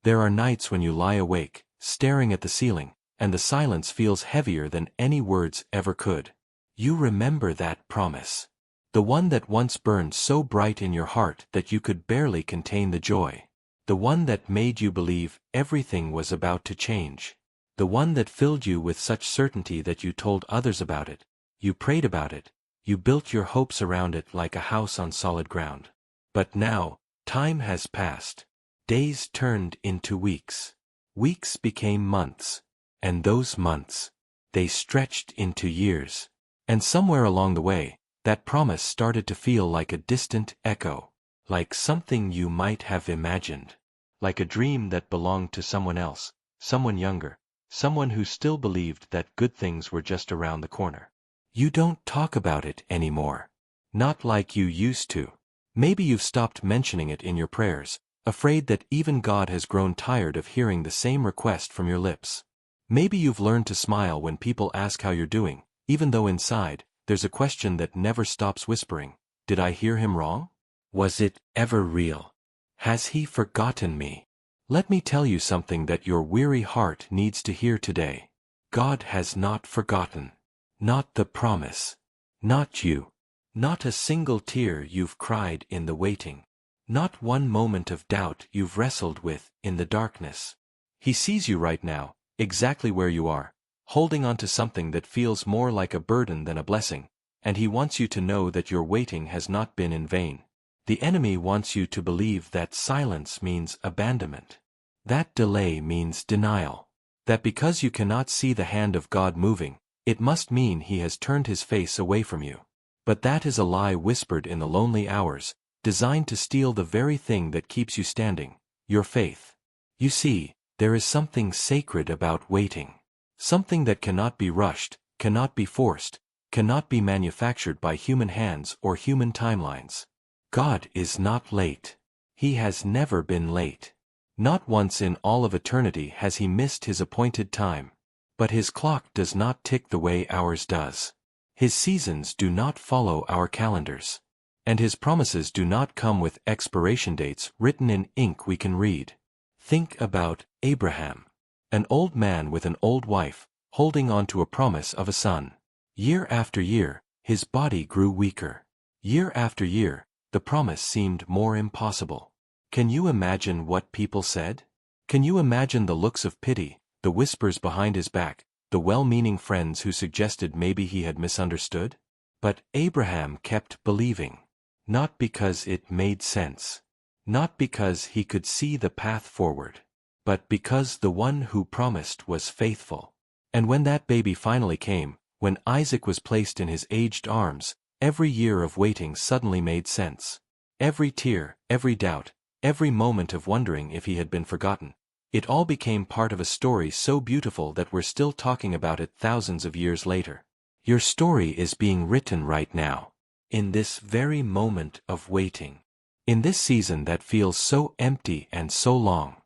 There are nights when you lie awake, staring at the ceiling, and the silence feels heavier than any words ever could. You remember that promise. The one that once burned so bright in your heart that you could barely contain the joy. The one that made you believe everything was about to change. The one that filled you with such certainty that you told others about it, you prayed about it, you built your hopes around it like a house on solid ground. But now, time has passed. Days turned into weeks. Weeks became months. And those months, they stretched into years. And somewhere along the way, that promise started to feel like a distant echo, like something you might have imagined, like a dream that belonged to someone else, someone younger, someone who still believed that good things were just around the corner. You don't talk about it anymore. Not like you used to. Maybe you've stopped mentioning it in your prayers, afraid that even God has grown tired of hearing the same request from your lips. Maybe you've learned to smile when people ask how you're doing, even though inside, there's a question that never stops whispering, did I hear him wrong? Was it ever real? Has he forgotten me? Let me tell you something that your weary heart needs to hear today. God has not forgotten. Not the promise. Not you. Not a single tear you've cried in the waiting. Not one moment of doubt you've wrestled with in the darkness. He sees you right now, exactly where you are, holding on to something that feels more like a burden than a blessing, and he wants you to know that your waiting has not been in vain. The enemy wants you to believe that silence means abandonment. That delay means denial. That because you cannot see the hand of God moving, it must mean he has turned his face away from you. But that is a lie whispered in the lonely hours, designed to steal the very thing that keeps you standing, your faith. You see, there is something sacred about waiting. Something that cannot be rushed, cannot be forced, cannot be manufactured by human hands or human timelines. God is not late. He has never been late. Not once in all of eternity has he missed his appointed time. But his clock does not tick the way ours does. His seasons do not follow our calendars. And his promises do not come with expiration dates written in ink we can read. Think about Abraham. An old man with an old wife, holding on to a promise of a son. Year after year, his body grew weaker. Year after year, the promise seemed more impossible. Can you imagine what people said? Can you imagine the looks of pity, the whispers behind his back, the well-meaning friends who suggested maybe he had misunderstood? But Abraham kept believing. Not because it made sense. Not because he could see the path forward. But because the one who promised was faithful. And when that baby finally came, when Isaac was placed in his aged arms, every year of waiting suddenly made sense. Every tear, every doubt, every moment of wondering if he had been forgotten. It all became part of a story so beautiful that we're still talking about it thousands of years later. Your story is being written right now. In this very moment of waiting. In this season that feels so empty and so long.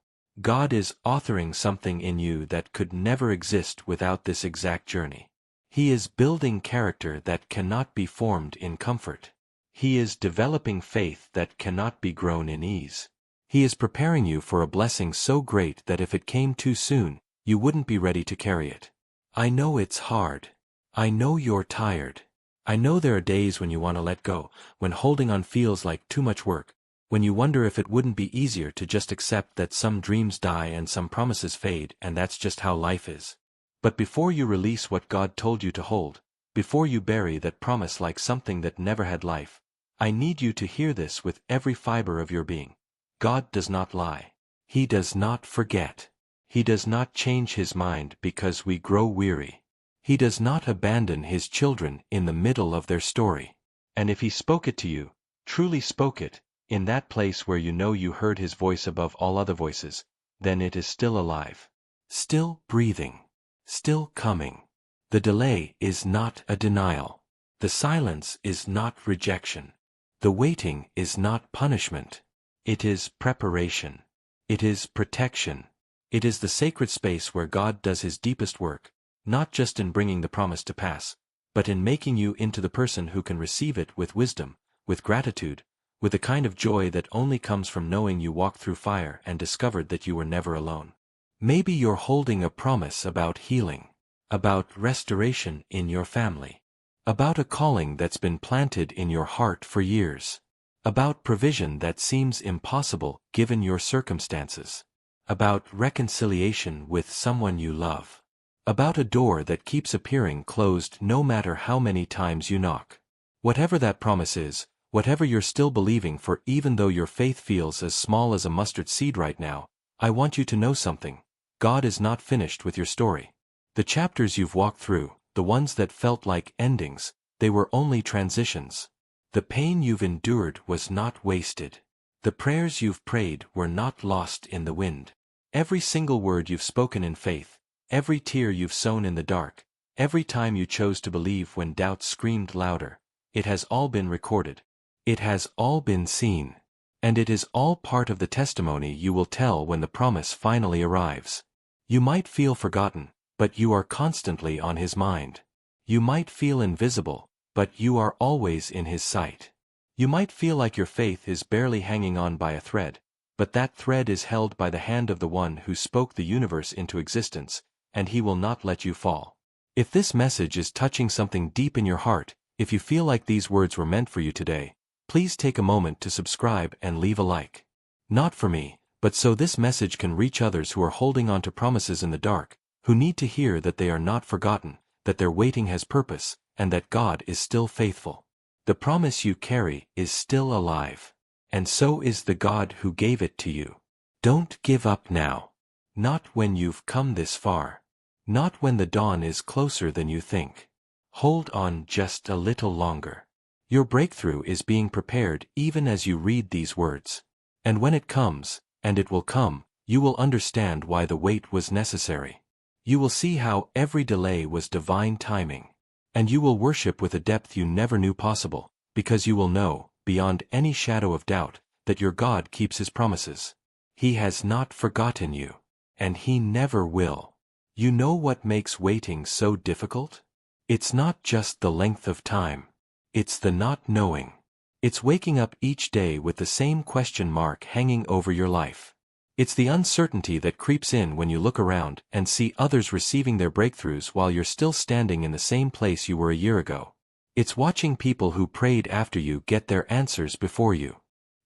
God is authoring something in you that could never exist without this exact journey. He is building character that cannot be formed in comfort. He is developing faith that cannot be grown in ease. He is preparing you for a blessing so great that if it came too soon, you wouldn't be ready to carry it. I know it's hard. I know you're tired. I know there are days when you want to let go, when holding on feels like too much work, when you wonder if it wouldn't be easier to just accept that some dreams die and some promises fade and that's just how life is. But before you release what God told you to hold, before you bury that promise like something that never had life, I need you to hear this with every fiber of your being. God does not lie. He does not forget. He does not change his mind because we grow weary. He does not abandon his children in the middle of their story. And if he spoke it to you, truly spoke it, in that place where you know you heard his voice above all other voices, then it is still alive. Still breathing. Still coming. The delay is not a denial. The silence is not rejection. The waiting is not punishment. It is preparation. It is protection. It is the sacred space where God does his deepest work, not just in bringing the promise to pass, but in making you into the person who can receive it with wisdom, with gratitude, with a kind of joy that only comes from knowing you walked through fire and discovered that you were never alone. Maybe you're holding a promise about healing, about restoration in your family, about a calling that's been planted in your heart for years, about provision that seems impossible given your circumstances, about reconciliation with someone you love, about a door that keeps appearing closed no matter how many times you knock. Whatever that promise is, whatever you're still believing for, even though your faith feels as small as a mustard seed right now, I want you to know something. God is not finished with your story. The chapters you've walked through, the ones that felt like endings, they were only transitions. The pain you've endured was not wasted. The prayers you've prayed were not lost in the wind. Every single word you've spoken in faith, every tear you've sown in the dark, every time you chose to believe when doubt screamed louder, it has all been recorded. It has all been seen. And it is all part of the testimony you will tell when the promise finally arrives. You might feel forgotten, but you are constantly on His mind. You might feel invisible, but you are always in His sight. You might feel like your faith is barely hanging on by a thread, but that thread is held by the hand of the one who spoke the universe into existence, and He will not let you fall. If this message is touching something deep in your heart, if you feel like these words were meant for you today, please take a moment to subscribe and leave a like. Not for me, but so this message can reach others who are holding on to promises in the dark, who need to hear that they are not forgotten, that their waiting has purpose, and that God is still faithful. The promise you carry is still alive. And so is the God who gave it to you. Don't give up now. Not when you've come this far. Not when the dawn is closer than you think. Hold on just a little longer. Your breakthrough is being prepared even as you read these words. And when it comes, and it will come, you will understand why the wait was necessary. You will see how every delay was divine timing. And you will worship with a depth you never knew possible, because you will know, beyond any shadow of doubt, that your God keeps His promises. He has not forgotten you. And He never will. You know what makes waiting so difficult? It's not just the length of time. It's the not knowing. It's waking up each day with the same question mark hanging over your life. It's the uncertainty that creeps in when you look around and see others receiving their breakthroughs while you're still standing in the same place you were a year ago. It's watching people who prayed after you get their answers before you.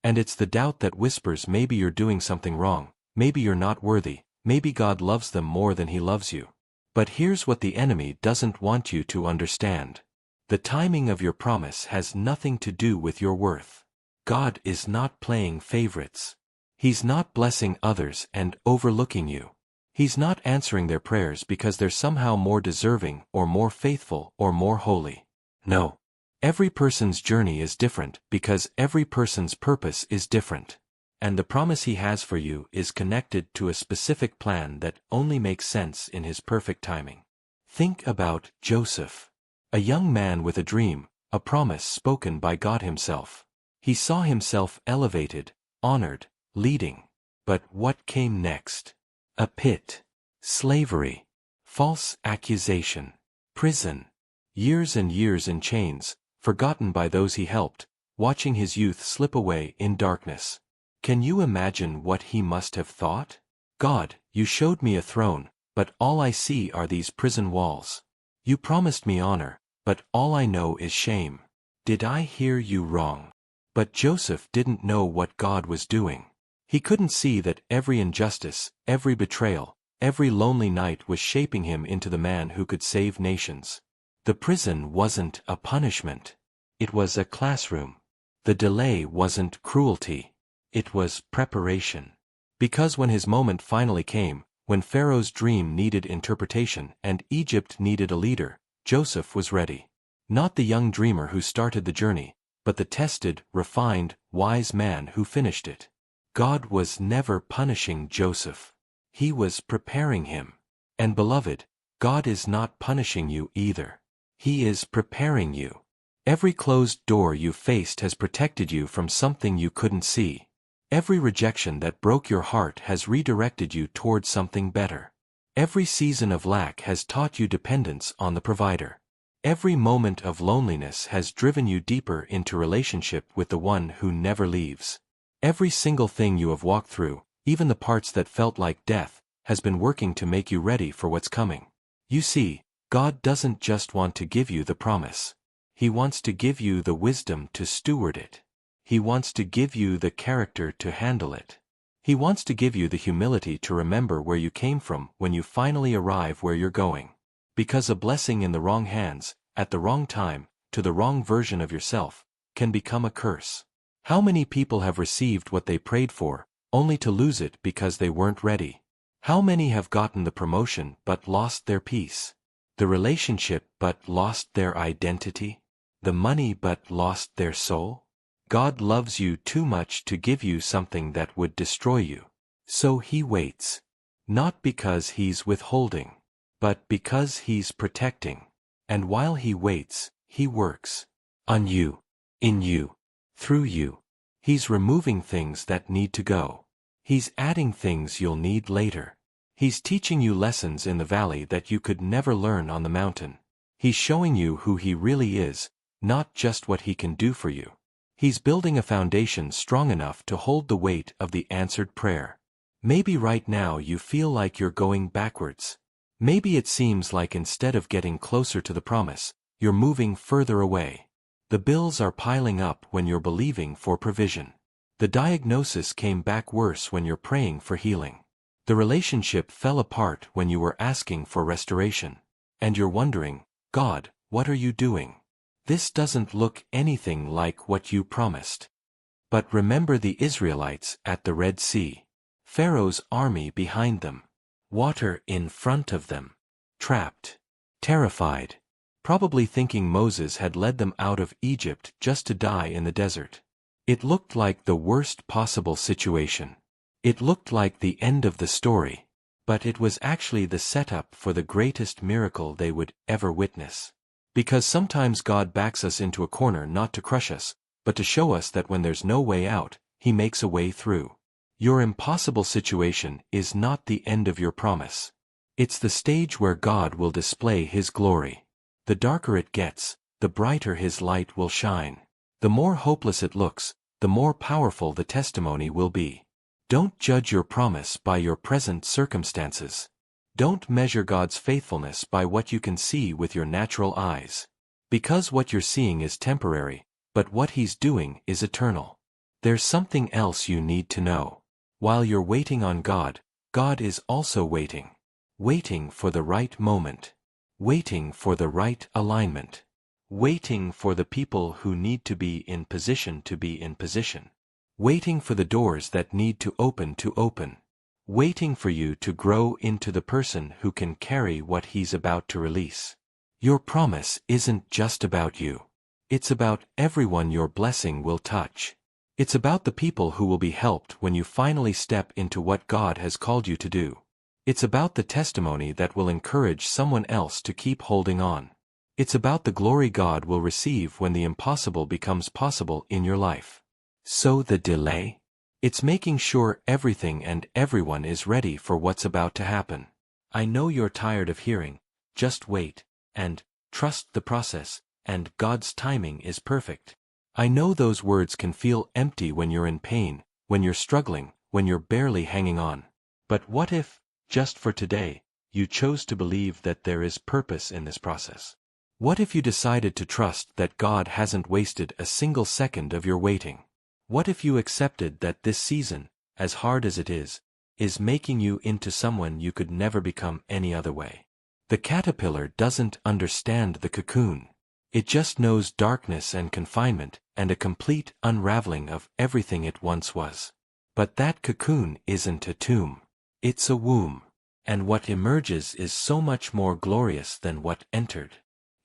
And it's the doubt that whispers maybe you're doing something wrong, maybe you're not worthy, maybe God loves them more than He loves you. But here's what the enemy doesn't want you to understand. The timing of your promise has nothing to do with your worth. God is not playing favorites. He's not blessing others and overlooking you. He's not answering their prayers because they're somehow more deserving or more faithful or more holy. No. Every person's journey is different because every person's purpose is different. And the promise He has for you is connected to a specific plan that only makes sense in His perfect timing. Think about Joseph. A young man with a dream, a promise spoken by God Himself. He saw himself elevated, honored, leading. But what came next? A pit. Slavery. False accusation. Prison. Years and years in chains, forgotten by those he helped, watching his youth slip away in darkness. Can you imagine what he must have thought? God, you showed me a throne, but all I see are these prison walls. You promised me honor, but all I know is shame. Did I hear you wrong? But Joseph didn't know what God was doing. He couldn't see that every injustice, every betrayal, every lonely night was shaping him into the man who could save nations. The prison wasn't a punishment. It was a classroom. The delay wasn't cruelty. It was preparation. Because when his moment finally came, when Pharaoh's dream needed interpretation and Egypt needed a leader, Joseph was ready. Not the young dreamer who started the journey, but the tested, refined, wise man who finished it. God was never punishing Joseph. He was preparing him. And beloved, God is not punishing you either. He is preparing you. Every closed door you faced has protected you from something you couldn't see. Every rejection that broke your heart has redirected you toward something better. Every season of lack has taught you dependence on the provider. every moment of loneliness has driven you deeper into relationship with the one who never leaves. Every single thing you have walked through, even the parts that felt like death, has been working to make you ready for what's coming. You see, God doesn't just want to give you the promise. He wants to give you the wisdom to steward it. He wants to give you the character to handle it. He wants to give you the humility to remember where you came from when you finally arrive where you're going. Because a blessing in the wrong hands, at the wrong time, to the wrong version of yourself, can become a curse. How many people have received what they prayed for, only to lose it because they weren't ready? How many have gotten the promotion but lost their peace? The relationship but lost their identity? The money but lost their soul? God loves you too much to give you something that would destroy you. So He waits. Not because He's withholding, but because He's protecting. And while He waits, He works. On you. In you. Through you. He's removing things that need to go. He's adding things you'll need later. He's teaching you lessons in the valley that you could never learn on the mountain. He's showing you who He really is, not just what He can do for you. He's building a foundation strong enough to hold the weight of the answered prayer. Maybe right now you feel like you're going backwards. Maybe it seems like instead of getting closer to the promise, you're moving further away. The bills are piling up when you're believing for provision. The diagnosis came back worse when you're praying for healing. The relationship fell apart when you were asking for restoration. And you're wondering, God, what are you doing? This doesn't look anything like what you promised. But remember the Israelites at the Red Sea. Pharaoh's army behind them. Water in front of them. Trapped. Terrified. Probably thinking Moses had led them out of Egypt just to die in the desert. It looked like the worst possible situation. It looked like the end of the story. But it was actually the setup for the greatest miracle they would ever witness. Because sometimes God backs us into a corner not to crush us, but to show us that when there's no way out, He makes a way through. Your impossible situation is not the end of your promise. It's the stage where God will display His glory. The darker it gets, the brighter His light will shine. The more hopeless it looks, the more powerful the testimony will be. Don't judge your promise by your present circumstances. Don't measure God's faithfulness by what you can see with your natural eyes. Because what you're seeing is temporary, but what He's doing is eternal. There's something else you need to know. While you're waiting on God, God is also waiting. Waiting for the right moment. Waiting for the right alignment. Waiting for the people who need to be in position to be in position. Waiting for the doors that need to open. Waiting for you to grow into the person who can carry what He's about to release. Your promise isn't just about you. It's about everyone your blessing will touch. It's about the people who will be helped when you finally step into what God has called you to do. It's about the testimony that will encourage someone else to keep holding on. It's about the glory God will receive when the impossible becomes possible in your life. So the delay? It's making sure everything and everyone is ready for what's about to happen. I know you're tired of hearing, just wait, and trust the process, and God's timing is perfect. I know those words can feel empty when you're in pain, when you're struggling, when you're barely hanging on. But what if, just for today, you chose to believe that there is purpose in this process? What if you decided to trust that God hasn't wasted a single second of your waiting? What if you accepted that this season, as hard as it is making you into someone you could never become any other way? The caterpillar doesn't understand the cocoon. It just knows darkness and confinement, and a complete unraveling of everything it once was. But that cocoon isn't a tomb. It's a womb. And what emerges is so much more glorious than what entered.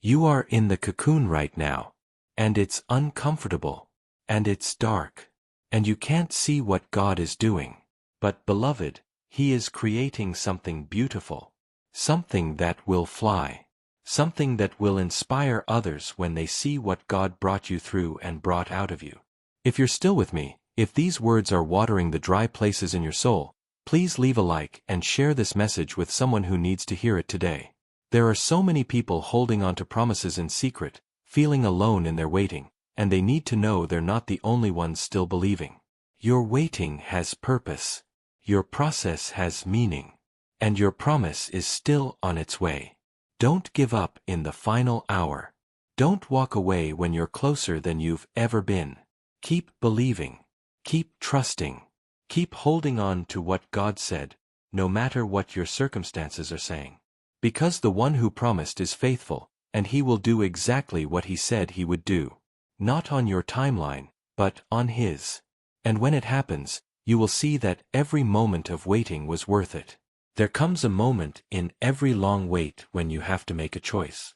You are in the cocoon right now. And it's uncomfortable. And it's dark. And you can't see what God is doing. But beloved, He is creating something beautiful. Something that will fly. Something that will inspire others when they see what God brought you through and brought out of you. If you're still with me, if these words are watering the dry places in your soul, please leave a like and share this message with someone who needs to hear it today. There are so many people holding on to promises in secret, feeling alone in their waiting, and they need to know they're not the only ones still believing. Your waiting has purpose. Your process has meaning. And your promise is still on its way. Don't give up in the final hour. Don't walk away when you're closer than you've ever been. Keep believing. Keep trusting. Keep holding on to what God said, no matter what your circumstances are saying. Because the one who promised is faithful, and he will do exactly what he said he would do. Not on your timeline, but on his. And when it happens, you will see that every moment of waiting was worth it. There comes a moment in every long wait when you have to make a choice.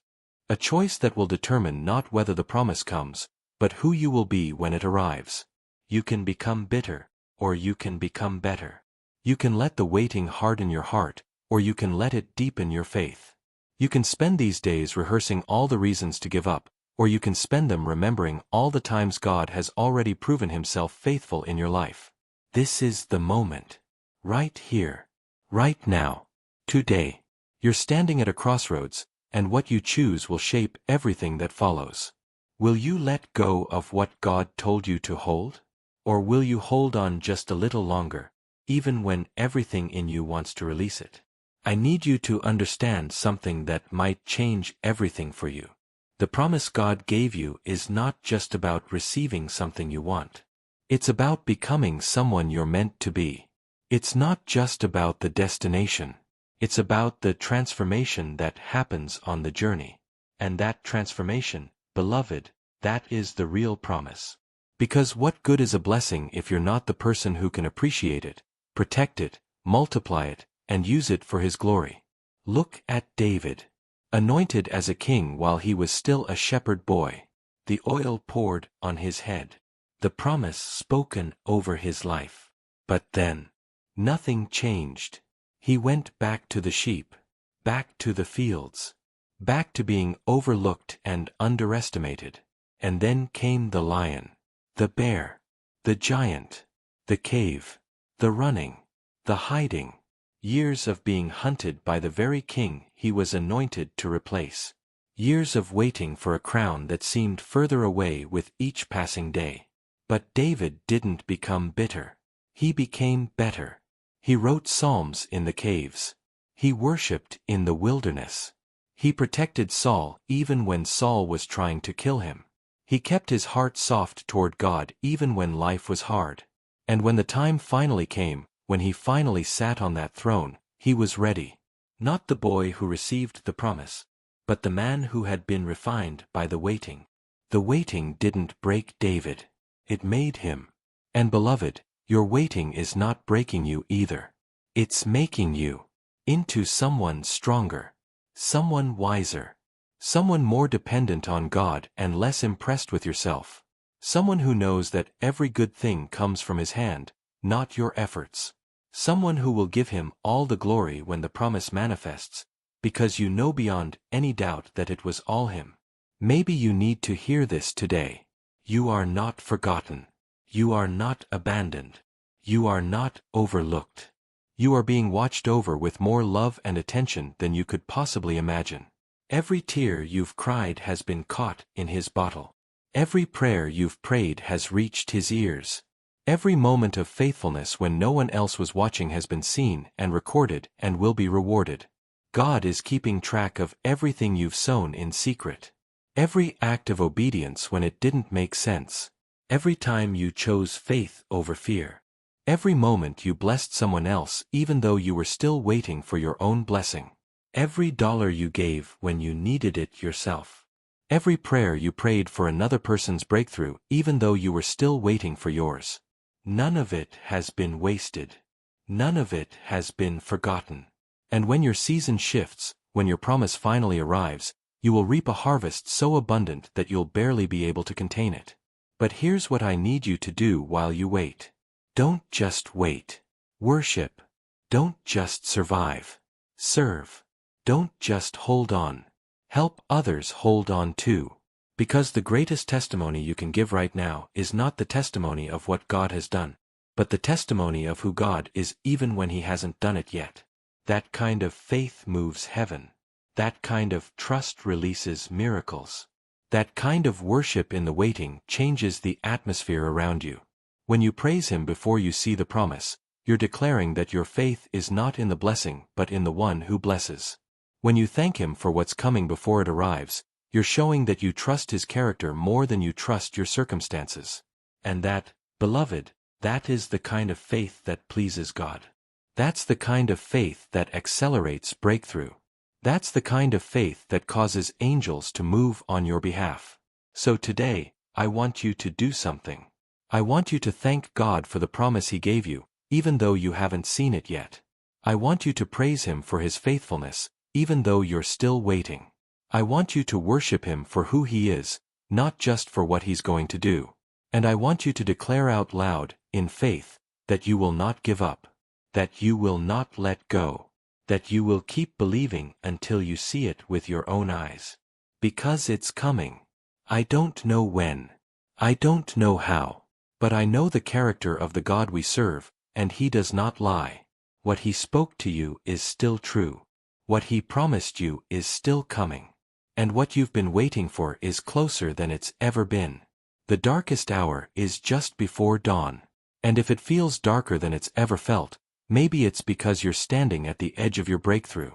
A choice that will determine not whether the promise comes, but who you will be when it arrives. You can become bitter, or you can become better. You can let the waiting harden your heart, or you can let it deepen your faith. You can spend these days rehearsing all the reasons to give up, or you can spend them remembering all the times God has already proven himself faithful in your life. This is the moment. Right here. Right now. Today. You're standing at a crossroads, and what you choose will shape everything that follows. Will you let go of what God told you to hold? Or will you hold on just a little longer, even when everything in you wants to release it? I need you to understand something that might change everything for you. The promise God gave you is not just about receiving something you want. It's about becoming someone you're meant to be. It's not just about the destination. It's about the transformation that happens on the journey. And that transformation, beloved, that is the real promise. Because what good is a blessing if you're not the person who can appreciate it, protect it, multiply it, and use it for his glory? Look at David. Anointed as a king while he was still a shepherd boy. The oil poured on his head. The promise spoken over his life. But then, nothing changed. He went back to the sheep, back to the fields, back to being overlooked and underestimated. And then came the lion, the bear, the giant, the cave, the running, the hiding. Years of being hunted by the very king he was anointed to replace. Years of waiting for a crown that seemed further away with each passing day. But David didn't become bitter. He became better. He wrote psalms in the caves. He worshipped in the wilderness. He protected Saul even when Saul was trying to kill him. He kept his heart soft toward God even when life was hard. And when the time finally came, when he finally sat on that throne, he was ready. Not the boy who received the promise, but the man who had been refined by the waiting. The waiting didn't break David. It made him. And beloved, your waiting is not breaking you either. It's making you into someone stronger, someone wiser, someone more dependent on God and less impressed with yourself, someone who knows that every good thing comes from his hand, not your efforts. Someone who will give him all the glory when the promise manifests, because you know beyond any doubt that it was all him. Maybe you need to hear this today. You are not forgotten. You are not abandoned. You are not overlooked. You are being watched over with more love and attention than you could possibly imagine. Every tear you've cried has been caught in his bottle. Every prayer you've prayed has reached his ears. Every moment of faithfulness when no one else was watching has been seen and recorded and will be rewarded. God is keeping track of everything you've sown in secret. Every act of obedience when it didn't make sense. Every time you chose faith over fear. Every moment you blessed someone else even though you were still waiting for your own blessing. Every dollar you gave when you needed it yourself. Every prayer you prayed for another person's breakthrough even though you were still waiting for yours. None of it has been wasted. None of it has been forgotten. And when your season shifts, when your promise finally arrives, you will reap a harvest so abundant that you'll barely be able to contain it. But here's what I need you to do while you wait. Don't just wait. Worship. Don't just survive. Serve. Don't just hold on. Help others hold on too. Because the greatest testimony you can give right now is not the testimony of what God has done, but the testimony of who God is even when he hasn't done it yet. That kind of faith moves heaven. That kind of trust releases miracles. That kind of worship in the waiting changes the atmosphere around you. When you praise Him before you see the promise, you're declaring that your faith is not in the blessing but in the one who blesses. When you thank Him for what's coming before it arrives, you're showing that you trust His character more than you trust your circumstances. And that, beloved, that is the kind of faith that pleases God. That's the kind of faith that accelerates breakthrough. That's the kind of faith that causes angels to move on your behalf. So today, I want you to do something. I want you to thank God for the promise He gave you, even though you haven't seen it yet. I want you to praise Him for His faithfulness, even though you're still waiting. I want you to worship Him for who He is, not just for what He's going to do. And I want you to declare out loud, in faith, that you will not give up, that you will not let go, that you will keep believing until you see it with your own eyes. Because it's coming. I don't know when. I don't know how. But I know the character of the God we serve, and He does not lie. What He spoke to you is still true. What He promised you is still coming. And what you've been waiting for is closer than it's ever been. The darkest hour is just before dawn. And if it feels darker than it's ever felt, maybe it's because you're standing at the edge of your breakthrough.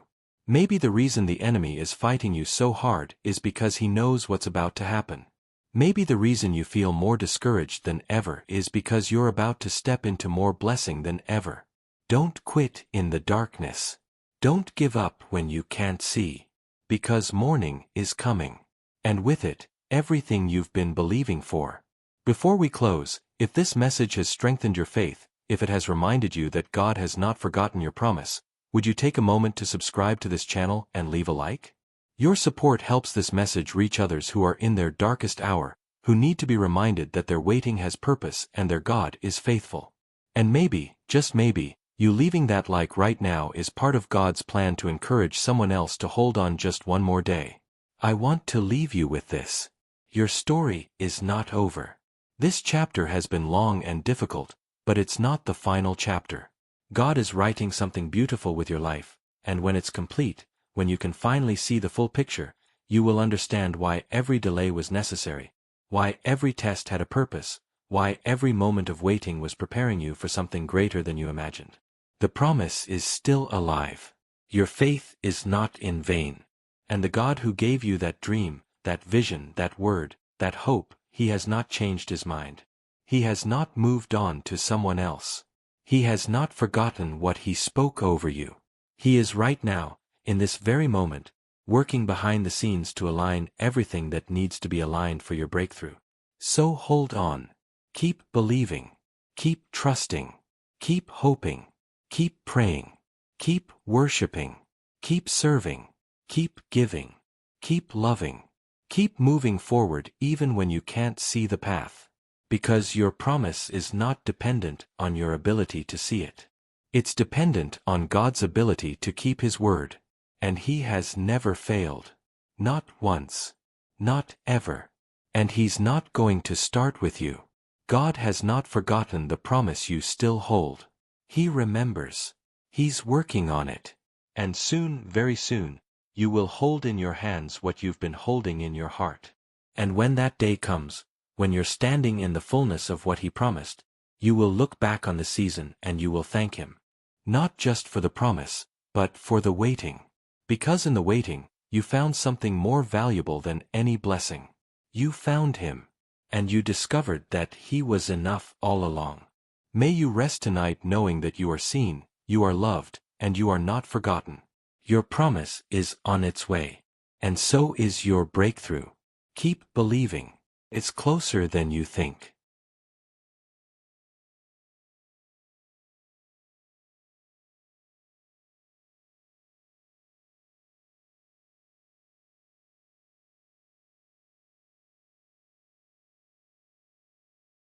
Maybe the reason the enemy is fighting you so hard is because he knows what's about to happen. Maybe the reason you feel more discouraged than ever is because you're about to step into more blessing than ever. Don't quit in the darkness. Don't give up when you can't see. Because morning is coming. And with it, everything you've been believing for. Before we close, if this message has strengthened your faith, if it has reminded you that God has not forgotten your promise, would you take a moment to subscribe to this channel and leave a like? Your support helps this message reach others who are in their darkest hour, who need to be reminded that their waiting has purpose and their God is faithful. And maybe, just maybe, you leaving that like right now is part of God's plan to encourage someone else to hold on just one more day. I want to leave you with this. Your story is not over. This chapter has been long and difficult, but it's not the final chapter. God is writing something beautiful with your life, and when it's complete, when you can finally see the full picture, you will understand why every delay was necessary, why every test had a purpose, why every moment of waiting was preparing you for something greater than you imagined. The promise is still alive. Your faith is not in vain. And the God who gave you that dream, that vision, that word, that hope, He has not changed His mind. He has not moved on to someone else. He has not forgotten what He spoke over you. He is right now, in this very moment, working behind the scenes to align everything that needs to be aligned for your breakthrough. So hold on. Keep believing. Keep trusting. Keep hoping. Keep praying. Keep worshiping. Keep serving. Keep giving. Keep loving. Keep moving forward even when you can't see the path. Because your promise is not dependent on your ability to see it. It's dependent on God's ability to keep His word. And He has never failed. Not once. Not ever. And He's not going to start with you. God has not forgotten the promise you still hold. He remembers. He's working on it. And soon, very soon, you will hold in your hands what you've been holding in your heart. And when that day comes, when you're standing in the fullness of what He promised, you will look back on the season and you will thank Him. Not just for the promise, but for the waiting. Because in the waiting, you found something more valuable than any blessing. You found Him. And you discovered that He was enough all along. May you rest tonight knowing that you are seen, you are loved, and you are not forgotten. Your promise is on its way. And so is your breakthrough. Keep believing. It's closer than you think.